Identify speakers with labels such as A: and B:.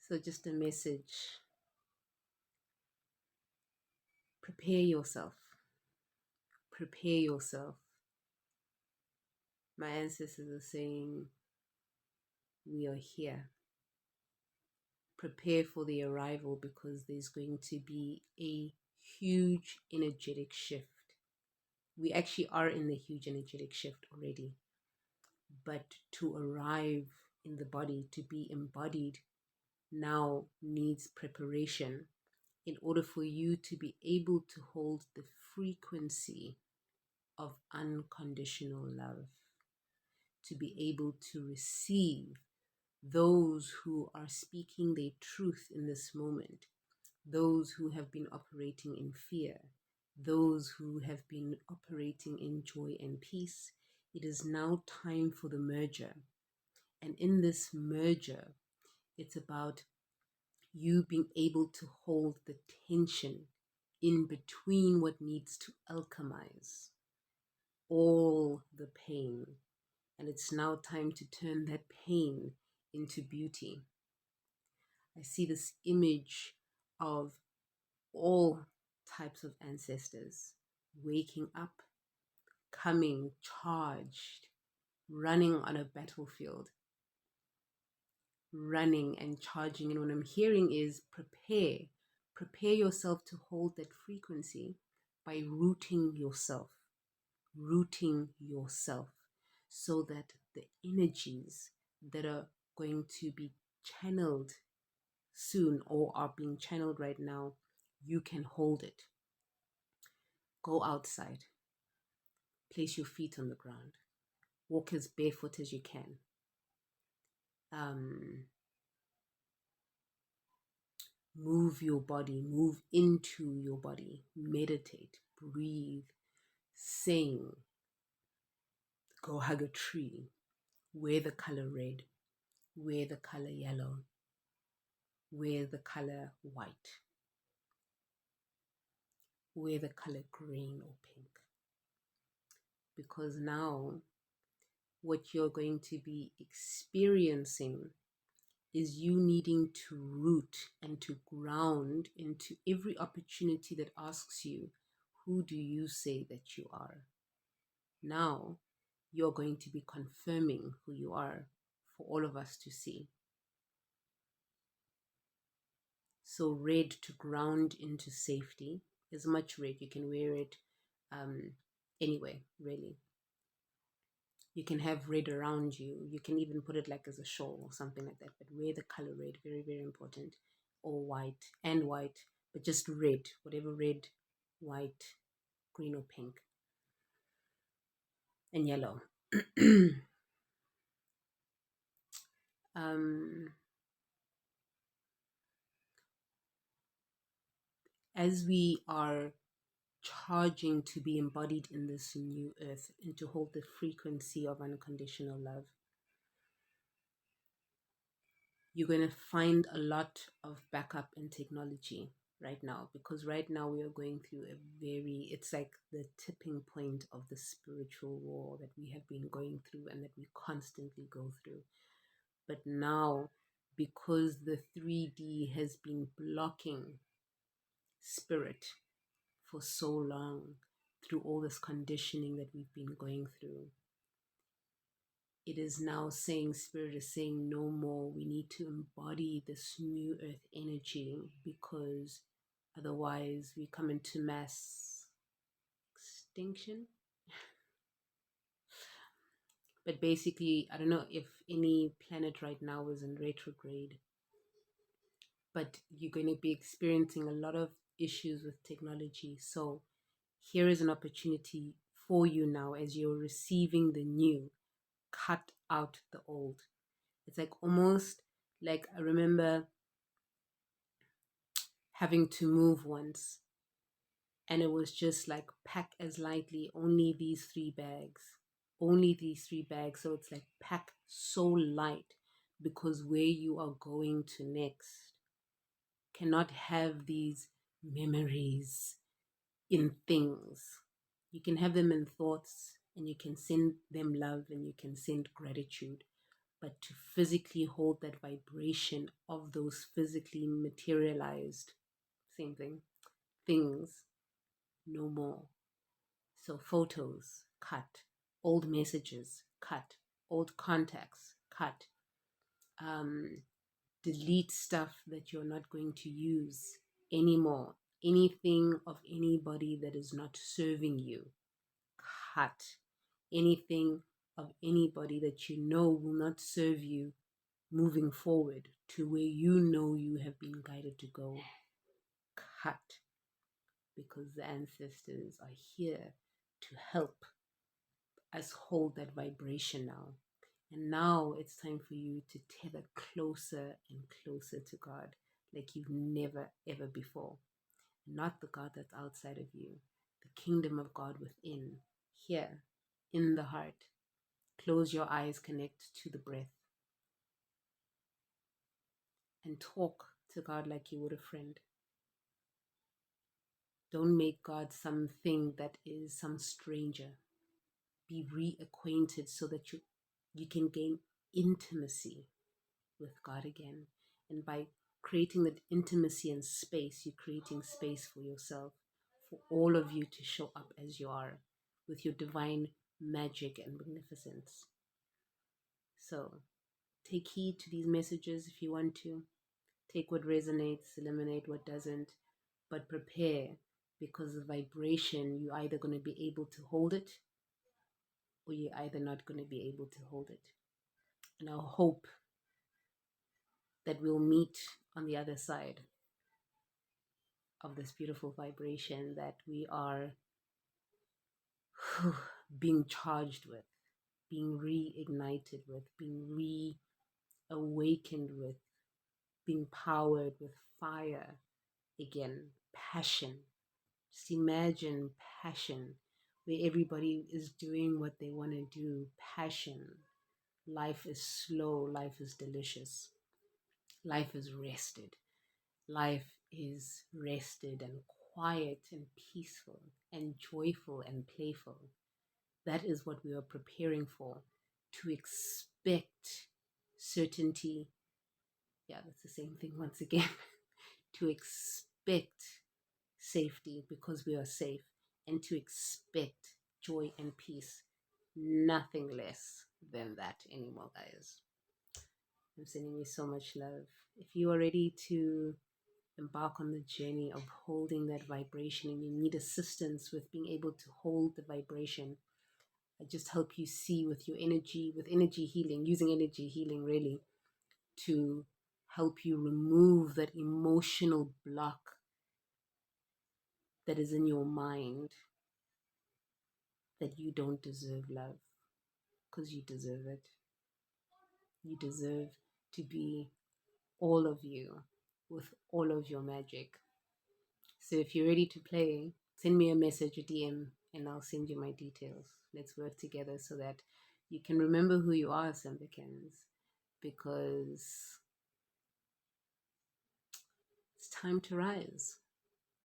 A: So, just a message: prepare yourself. Prepare yourself. My ancestors are saying, we are here. Prepare for the arrival because there's going to be a huge energetic shift. We actually are in the huge energetic shift already. But to arrive in the body, to be embodied, now needs preparation in order for you to be able to hold the frequency of unconditional love, to be able to receive those who are speaking their truth in this moment, those who have been operating in fear, those who have been operating in joy and peace. It is now time for the merger. And in this merger, it's about you being able to hold the tension in between what needs to alchemize all the pain. And it's now time to turn that pain into beauty. I see this image of all types of ancestors waking up, coming charged, running on a battlefield, running and charging. And what I'm hearing is prepare yourself to hold that frequency by rooting yourself, so that the energies that are going to be channeled soon or are being channeled right now, you can hold it. Go outside, place your feet on the ground, walk as barefoot as you can. Move your body, move into your body, meditate, breathe, sing, go hug a tree, wear the color red, wear the color yellow, wear the color white, wear the color green or pink. Because now what you're going to be experiencing is you needing to root and to ground into every opportunity that asks you, who do you say that you are? Now you're going to be confirming who you are for all of us to see. So red to ground into safety. As much red, you can wear it anywhere, really. You can have red around you. You can even put it like as a shawl or something like that. But wear the color red, very, very important. Or white, but just red, whatever red, white, green or pink, and yellow. As we are charging to be embodied in this new earth and to hold the frequency of unconditional love, you're going to find a lot of backup in technology right now, because right now we are going through it's like the tipping point of the spiritual war that we have been going through and that we constantly go through. But now, because the 3D has been blocking spirit for so long through all this conditioning that we've been going through, it is now saying, spirit is saying, no more. We need to embody this new earth energy, because otherwise we come into mass extinction. But basically, I don't know if any planet right now is in retrograde, but you're going to be experiencing a lot of issues with technology. So here is an opportunity for you now, as you're receiving the new. Cut out the old. It's like almost like, I remember having to move once, and it was just like, pack as lightly, only these 3 bags, so it's like, pack so light, because where you are going to next cannot have these memories in things. You can have them in thoughts, and you can send them love, and you can send gratitude, but to physically hold that vibration of those physically materialized, same thing, things, no more. So photos, cut. Old messages, cut. Old contacts, cut. Um, Delete stuff that you're not going to use anymore. Anything of anybody that is not serving you, cut. Anything of anybody that you know will not serve you moving forward to where you know you have been guided to go, cut. Because the ancestors are here to help us hold that vibration now. And now it's time for you to tether closer and closer to God like you've never ever before. Not the God that's outside of you, the kingdom of God within, here in the heart. Close your eyes, connect to the breath, and talk to God like you would a friend. Don't make God something that is some stranger. Be reacquainted so that you can gain intimacy with God again. And by creating that intimacy and space, you're creating space for yourself, for all of you to show up as you are with your divine magic and magnificence. So take heed to these messages if you want to. Take what resonates, eliminate what doesn't, but prepare, because the vibration, you're either going to be able to hold it or you're either not going to be able to hold it. And I hope that we'll meet on the other side of this beautiful vibration that we are being charged with, being reignited with, being reawakened with, being powered with fire again, passion. Just imagine passion, where everybody is doing what they want to do. Passion. Life is slow, life is delicious, life is rested. Life is rested and quiet and peaceful and joyful and playful. That is what we are preparing for. To expect certainty. Yeah, that's the same thing once again. To expect safety because we are safe, and to expect joy and peace. Nothing less than that anymore, guys. I'm sending you so much love. If you are ready to embark on the journey of holding that vibration and you need assistance with being able to hold the vibration, I just help you see with your energy, with energy healing, using energy healing really to help you remove that emotional block that is in your mind that you don't deserve love, because you deserve it. You deserve to be all of you with all of your magic. So if you're ready to play, send me a message, a DM, and I'll send you my details. Let's work together so that you can remember who you are, Sambikans, because it's time to rise.